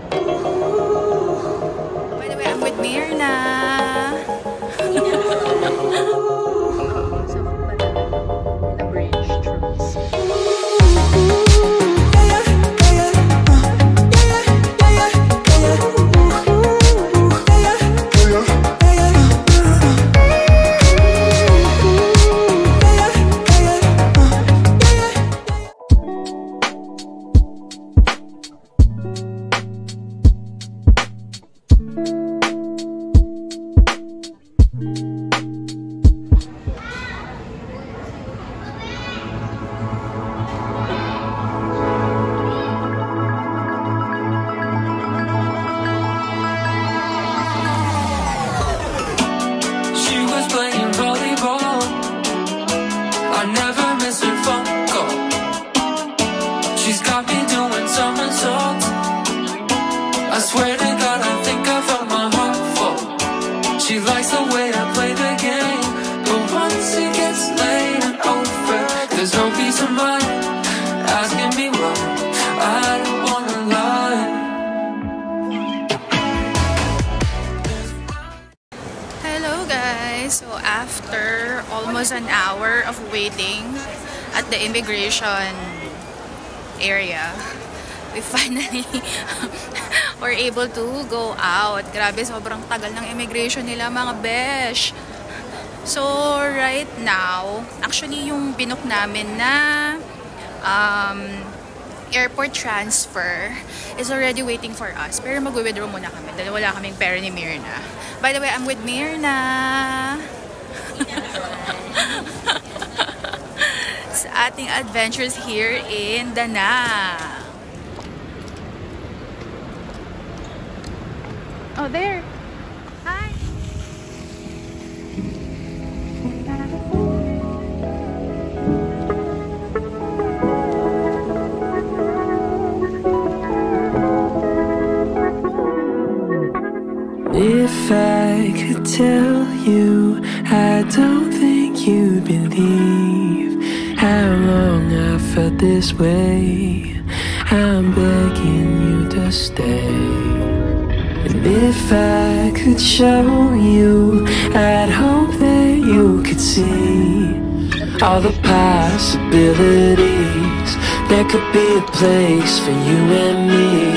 By the way, I'm with Mirna. I swear to God, I think I found my heart full. She likes the way I play the game, but once it gets late and over, there's no peace of mind. Asking me why, I don't wanna lie. Hello guys! So after almost an hour of waiting at the immigration area, we finally were able to go out. Grabe, sobrang tagal ng immigration nila mga besh. So, right now, actually yung binook namin na airport transfer is already waiting for us. Pero mag-withdraw muna kami dahil wala kaming pera ni Mirna. By the way, I'm with Mirna. Sa ating adventures here in Danang. Oh, there. Hi. If I could tell you, I don't think you'd believe how long I felt this way. I'm begging you to stay. And if I could show you, I'd hope that you could see all the possibilities. There could be a place for you and me.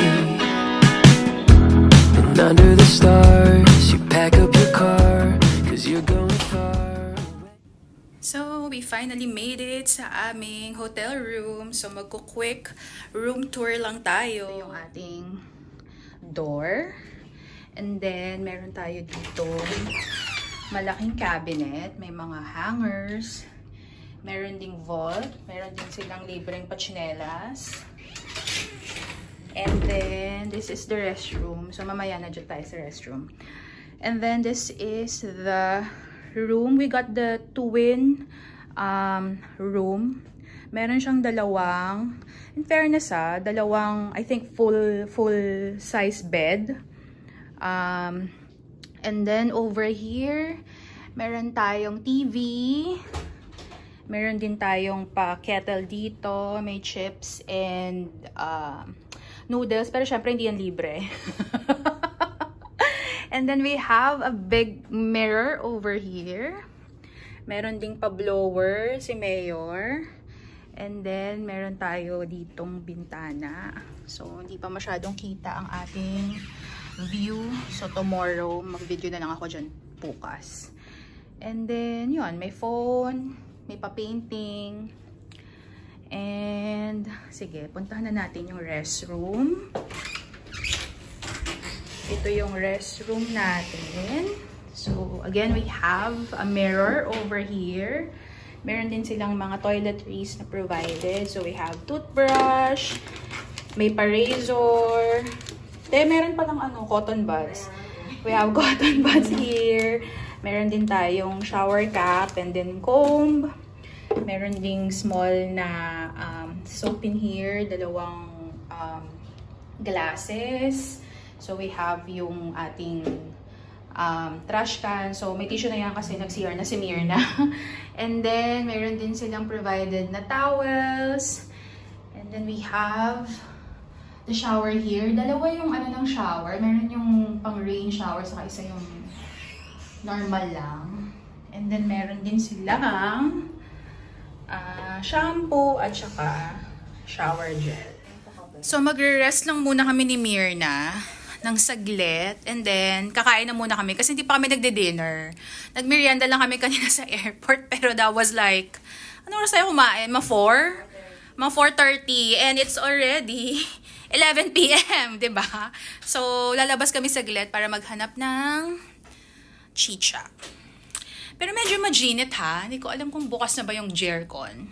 And under the stars, you pack up your car, 'cause you're going far. So, we finally made it sa aming hotel room. So, magko-quick room tour lang tayo. Ito yung ating door. And then, meron tayo dito malaking cabinet. May mga hangers. Meron ding vault. Meron din silang libreng pachinelas. And then, this is the restroom. So, mamaya na dyan tayo sa restroom. And then, this is the room. We got the twin room. Meron siyang dalawang, in fairness dalawang, I think, full size bed. And then over here, meron tayong TV. Meron din tayong pa-kettle dito. May chips and noodles. Pero syempre hindi yan libre. And then we have a big mirror over here. Meron ding pa-blower si Mayor. And then meron tayo ditong bintana. So hindi pa masyadong kita ang ating view. So tomorrow, mag-video na lang ako dyan bukas. And then, yun, may phone, may pa-painting. And, sige, puntahan na natin yung restroom. Ito yung restroom natin. So, again, we have a mirror over here. Meron din silang mga toiletries na provided. So, we have toothbrush, may pa-razor. Meron palang cotton buds. We have cotton buds here. Meron din tayong shower cap and then comb. Meron ding small na soap in here. Dalawang glasses. So, we have yung ating trash can. So, may tissue na yan kasi nag-CR na si Mirna. And then, meron din silang provided na towels. And then, we have the shower here. Dalawa yung ano ng shower. Meron yung pang rain shower, saka isa yung normal lang. And then meron din silang shampoo at saka shower gel. So magre-rest lang muna kami ni Myrna ng saglit. And then kakain na muna kami kasi hindi pa kami nagde-dinner. Nagmerienda lang kami kanina sa airport, pero that was like, ano oras tayo kumain? Ma-4? Ma-4:30, and it's already 11 p.m., diba? So, lalabas kami saglit para maghanap ng chicha. Pero medyo majinit ha. Hindi ko alam kung bukas na ba yung Jercon.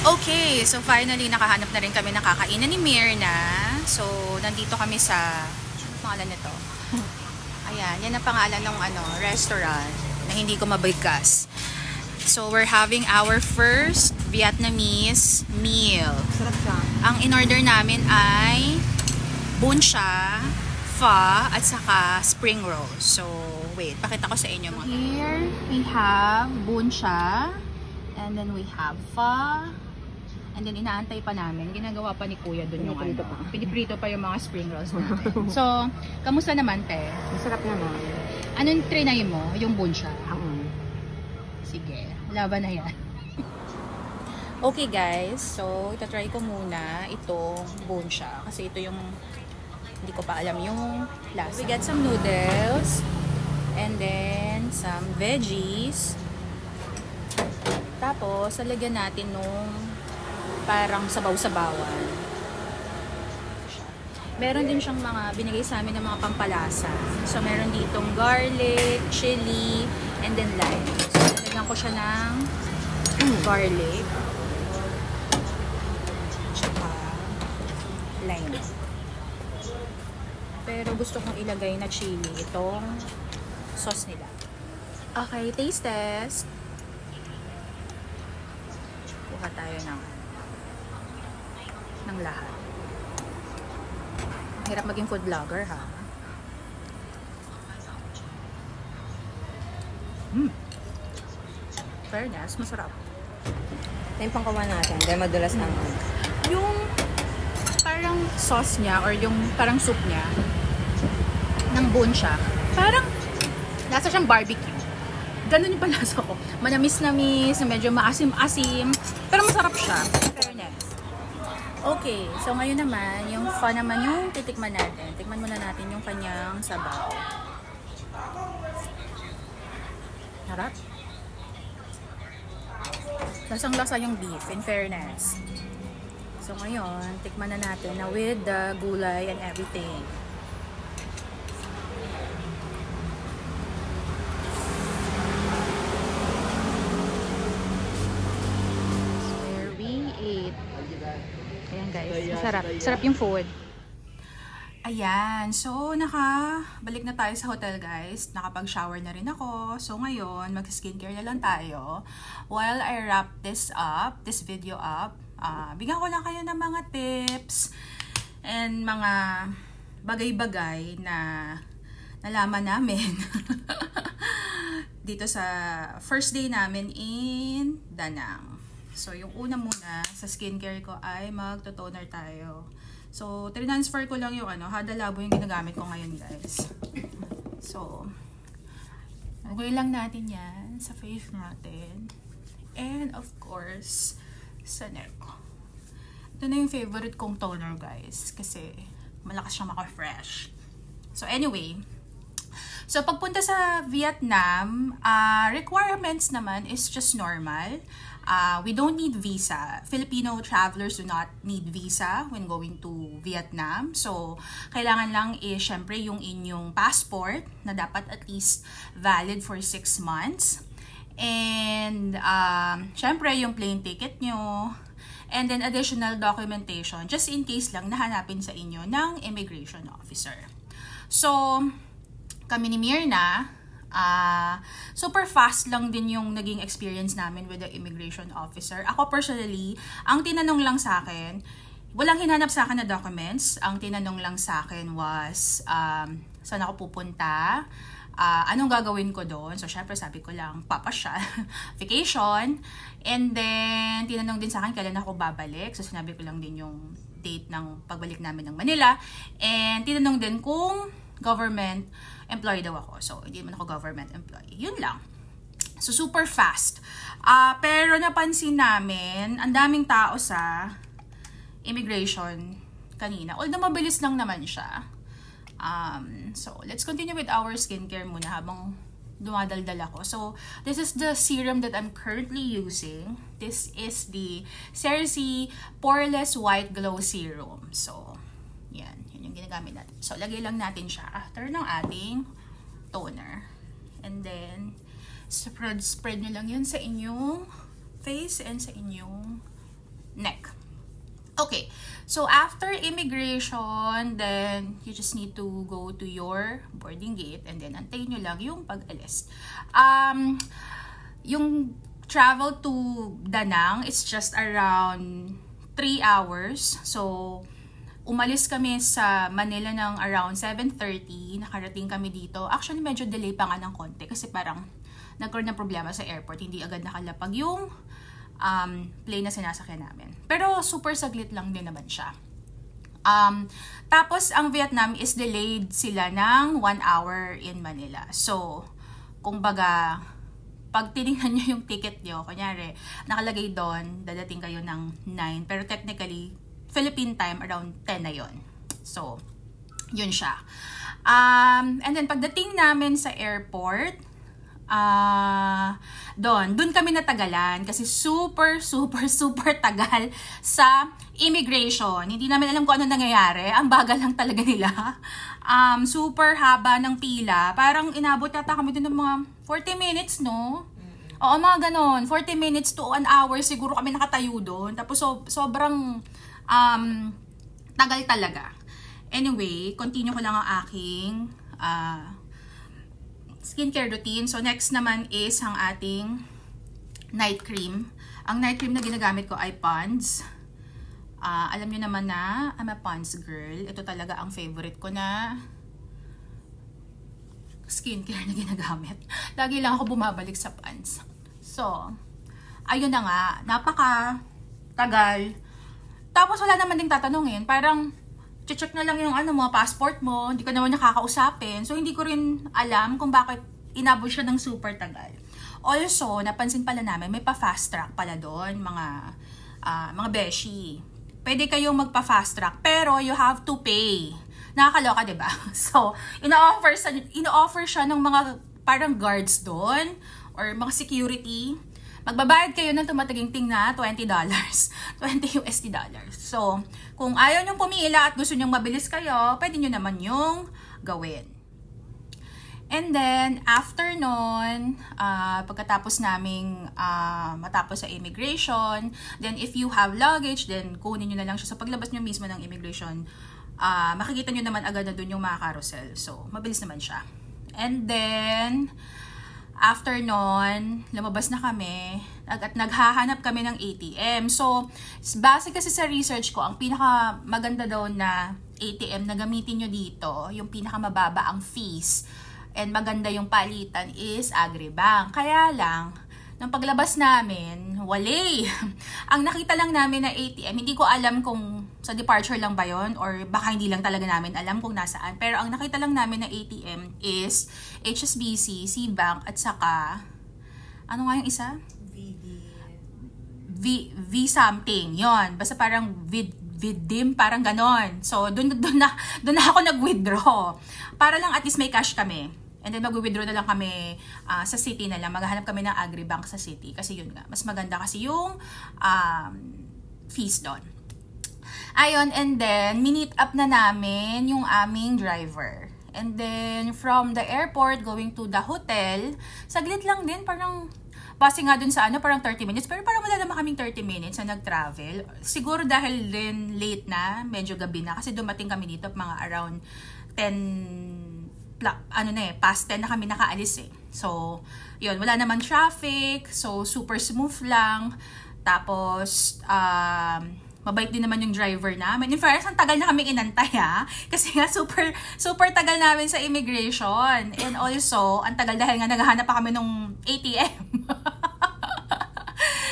Okay, so finally, nakahanap na rin kami ng kakainan ni Myrna. So, nandito kami sa, ano pangalan nito? Ayan, yan ang pangalan ng restaurant na hindi ko mabigkas. So, we're having our first Vietnamese meal. Sarap siya. Ang in-order namin ay bún cha, pho, at saka spring rolls. So, wait, pakita ko sa inyo mga. Here, we have bún cha, and then we have pho, and then inaantay pa namin. Ginagawa pa ni Kuya dun yung piniprito pa yung mga spring rolls natin. So, kamusta naman, te? Masarap naman. Anong trinay mo? Yung bún cha? Sige, laban na yan. Okay guys, so itatry ko muna itong bún cha kasi ito yung hindi ko pa alam yung lasa. We get some noodles and then some veggies. Tapos, lalagyan natin nung parang sabaw-sabawan. Meron din siyang mga binigay sa amin ng mga pampalasa. So, meron ditong garlic, chili, and then lime. So, nilagyan ko siya ng garlic. Tsaka lime. Pero gusto kong ilagay na chili itong sauce nila. Okay, taste test. Kuha tayo ng lahat. Hirap maging food vlogger ha. Fairness, masarap. Yung pangkawan natin, dahil madulas naman. Yung parang sauce niya or yung parang soup niya ng bún cha, parang lasa siyang barbecue. Ganun yung palasa ko. Manamis-namis, medyo maasim-asim, pero masarap siya. Fairness. Okay, so ngayon naman, yung pho naman yung titikman natin. Tikman muna natin yung kanyang sabaw. Harap. Lasang-lasa yung beef, in fairness. So ngayon, tikman na natin na with the gulay and everything. Where we eat. Ayan guys, masarap. Sarap yung food. Ayan, so balik na tayo sa hotel guys. Nakapag-shower na rin ako. So ngayon, mag-skincare na lang tayo. While I wrap this video up, bigyan ko lang kayo ng mga tips and mga bagay-bagay na nalaman namin dito sa first day namin in Da Nang. So yung una muna sa skincare ko ay magto-toner tayo. So transfer ko lang yung Hada Labo yung ginagamit ko ngayon guys. So lagay lang natin yan sa face natin. And of course, sa neck. Ito na yung favorite kong toner guys. Kasi malakas siyang maka-fresh. So anyway, so pagpunta sa Vietnam, requirements naman is just normal. We don't need visa. Filipino travelers do not need visa when going to Vietnam. So, kailangan lang syempre yung inyong passport na dapat at least valid for 6 months. And, syempre yung plane ticket nyo. And then additional documentation just in case lang nahanapin sa inyo ng immigration officer. So, kami ni Myrna, super fast lang din yung naging experience namin with the immigration officer. Ako personally, ang tinanong lang sa akin, walang hinanap sa akin na documents. Ang tinanong lang sa akin was, saan ako pupunta, anong gagawin ko doon. So, syempre sabi ko lang, papasyal, vacation. And then, tinanong din sa akin kailan ako babalik. So, sinabi ko lang din yung date ng pagbalik namin ng Manila. And tinanong din kung government employee daw ako. So, hindi naman ako government employee. Yun lang. So, super fast. Pero napansin namin, ang daming tao sa immigration kanina. Although mabilis lang naman siya. So, let's continue with our skincare muna habang dumadaldal ako. So, this is the serum that I'm currently using. This is the CeraVe Poreless White Glow Serum. So, yan. Yun yung ginagamit natin. So, lagay lang natin siya after ng ating toner. And then, spread nyo lang yun sa inyong face and sa inyong neck. Okay, so after immigration, then you just need to go to your boarding gate and then antayin nyo lang yung pag-alis. Yung travel to Da Nang, it's just around 3 hours. So, umalis kami sa Manila ng around 7:30. Nakarating kami dito. Actually, medyo delay pa nga ng konti kasi parang nagkaroon ng problema sa airport. Hindi agad nakalapag yung plane na sinasakyan namin. Pero super saglit lang din naman siya. Tapos, ang Vietnam is delayed sila ng 1 hour in Manila. So, kung baga, pag tinignan nyo yung ticket nyo, kunyari, nakalagay doon, dadating kayo ng 9. Pero technically, Philippine time, around 10 na yon. So, yun siya. And then, pagdating namin sa airport, doon kami natagalan kasi super tagal sa immigration. Hindi namin alam kung ano nangyayari. Ang bagal lang talaga nila. Super haba ng pila. Parang inabot yata kami doon ng mga 40 minutes, no? Oo, mga ganon. 40 minutes to 1 hour siguro kami nakatayo doon. Tapos sobrang tagal talaga. Anyway, continue ko lang ang aking skincare routine. So, next naman is ang ating night cream. Ang night cream na ginagamit ko ay Pond's. Alam niyo naman na I'm a Pond's girl. Ito talaga ang favorite ko na skincare na ginagamit. Lagi lang ako bumabalik sa Pond's. So, ayun na nga. Napaka-tagal. Tapos, wala naman ding tatanungin. Parang, check na lang yung passport mo, hindi ka naman nakakausapin. So, hindi ko rin alam kung bakit inabot siya ng super tagal. Also, napansin pala namin, may pa-fast track pala doon, mga beshi. Pwede kayong magpa-fast track, pero you have to pay. Nakakaloka, diba? So, ino-offer siya ng mga parang guards doon, or mga security. Magbabayad kayo ng tumataginting na $20. $20 dollars. So, kung ayaw nyong pumila at gusto nyong mabilis kayo, pwede nyo naman yung gawin. And then, after nun, pagkatapos naming matapos sa immigration, then if you have luggage, then kunin nyo na lang siya. So, paglabas nyo mismo ng immigration, makikita nyo naman agad na dun yung mga carousel. So, mabilis naman siya. And then, after nun, lumabas na kami at naghahanap kami ng ATM. So, base kasi sa research ko, ang pinaka maganda daw na ATM na gamitin nyo dito, yung pinaka mababa ang fees and maganda yung palitan is Agribank. Kaya lang, nung paglabas namin, wala. Ang nakita lang namin na ATM, hindi ko alam kung sa departure lang ba yun or baka hindi lang talaga namin alam kung nasaan. Pero ang nakita lang namin na ATM is HSBC, Cbank, at saka, ano nga yung isa? V something, yon. Basta parang VDIM, parang ganon. So, doon na ako nag-withdraw. Para lang at least may cash kami. And then mag-withdraw na lang kami sa city na lang. Maghahanap kami ng Agribank sa city. Kasi yun nga, mas maganda kasi yung fees doon. Ayun, and then, minute up na namin yung aming driver. And then, from the airport going to the hotel, saglit lang din, parang, base nga dun sa parang 30 minutes. Pero parang wala naman kaming 30 minutes na nag-travel. Siguro dahil din late na, medyo gabi na. Kasi dumating kami dito mga around 10, past 10 na kami nakaalis eh. So, yun, wala naman traffic. So, super smooth lang. Tapos, mabait din naman yung driver namin. In fairness, ang tagal na kami inantay kasi nga super tagal namin sa immigration. And also, ang tagal dahil nga naghahanap pa kami ng ATM.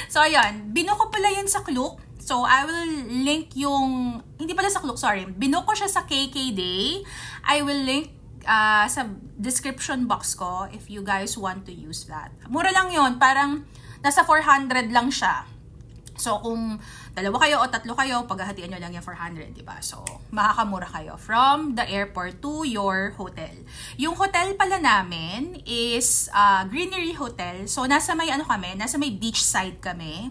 So, ayun. Binuko pala yun sa Klook. So, I will link yung, hindi pala sa Klook, sorry. Binook ko siya sa KKday. I will link sa description box ko if you guys want to use that. Mura lang yun. Parang nasa 400 lang siya. So, kung dalawa kayo o tatlo kayo, paghahatian nyo lang yung 400, diba? So, makakamura kayo from the airport to your hotel. Yung hotel pala namin is Greenery Hotel. So, nasa may nasa may beachside kami.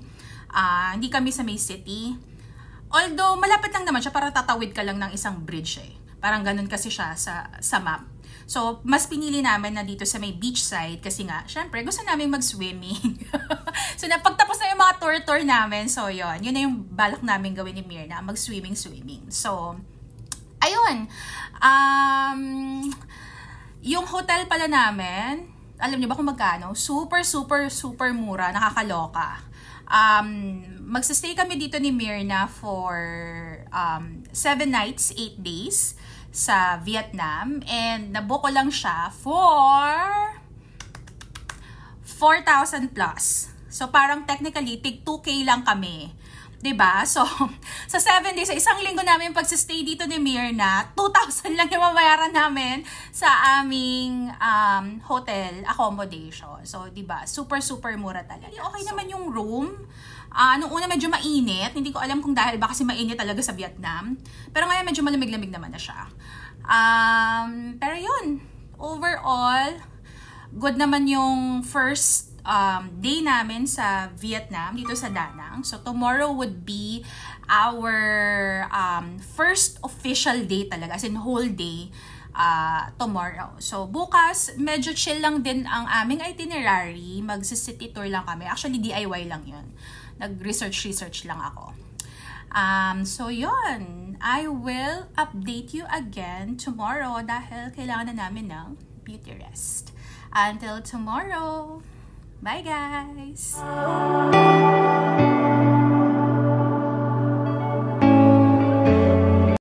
Hindi kami sa may city. Although, malapit lang naman siya, para tatawid ka lang ng isang bridge eh. Parang ganun kasi siya sa map. So, mas pinili namin na dito sa may beachside kasi nga, syempre, gusto namin mag-swimming. So, pagtapos na yung mga tour namin, so yun na yung balak namin gawin ni Mirna, mag-swimming. So, ayun. Yung hotel pala namin, alam niyo ba kung magkano? Super mura, nakakaloka. Magsastay kami dito ni Mirna for 7 nights, 8 days sa Vietnam, and nabook ko lang siya for 4,000 plus. So parang technically tig 2K lang kami. 'Di ba? So sa 7 days, sa isang linggo namin pagsistay dito ni Mirna, 2,000 lang yung mabayaran namin sa aming hotel accommodation. So 'di ba? Super mura talaga. Okay naman yung room. Nung una medyo mainit, hindi ko alam kung dahil ba kasi mainit talaga sa Vietnam. Pero ngayon medyo malamig-lamig naman na siya. Pero yun, overall, good naman yung first day namin sa Vietnam, dito sa Da Nang. So tomorrow would be our first official day talaga, as in whole day. Tomorrow. So, bukas, medyo chill lang din ang aming itinerary. Magsi-city tour lang kami. Actually, DIY lang yun. Nag-research lang ako. So, yun. I will update you again tomorrow dahil kailangan na namin ng beauty rest. Until tomorrow. Bye, guys!